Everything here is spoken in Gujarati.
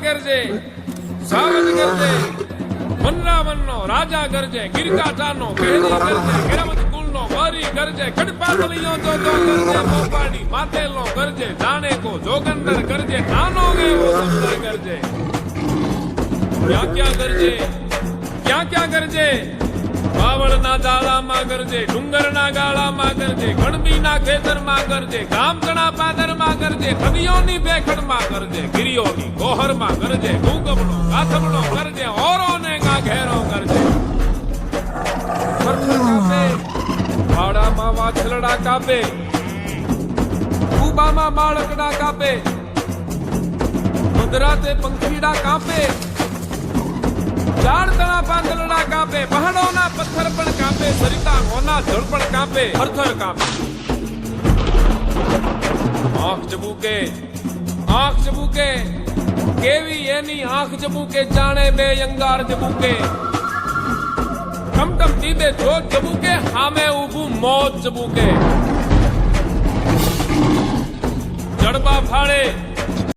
ગરજે સાવજ ગરજે વનરાવનનો રાજા ગરજે ગિરકાટાનો કેરી ગરજે ગિરમત કુલનો વરી ગરજે કડપાતળીઓ તો ગરજે મોપાડી માતેલો ગરજે જાણે કો જોગંદર ગરજે નાનો એવો સમદર ગરજે ક્યાં ક્યાં ગરજે બાવળના દાળામાં ગરજે ડુંગરના ગાળામાં ગરજે ગણબીના ખેતરમાં ગરજે ગામકણા પાદરમાં ગરજે નદીઓની બેખડમાં ગરજે ગિરિયોની ગોહરમાં ગરજે ગુગમણો ગાથમણો ગરજે ઓરોને ઘેરો ગરજે પથ્થર કાપે વાડામાં વાછલડા કાપે કુબામાં બાળકડા કાપે મધરાતે પંખીડા કાપે ઝાડતણા પાંદલડા કાપે પહાડોના પથ્થર પણ કાપે સરિતાઓના જળ પણ કાપે થરથર કાપે આંખ ચબુકે કેવી એની આંખ ચબુકે જાણે બે અંગાર ચબુકે ટમટમ ટીબે જોત ચબુકે સામે ઊભું મોત ચબુકે જડબા ફાળે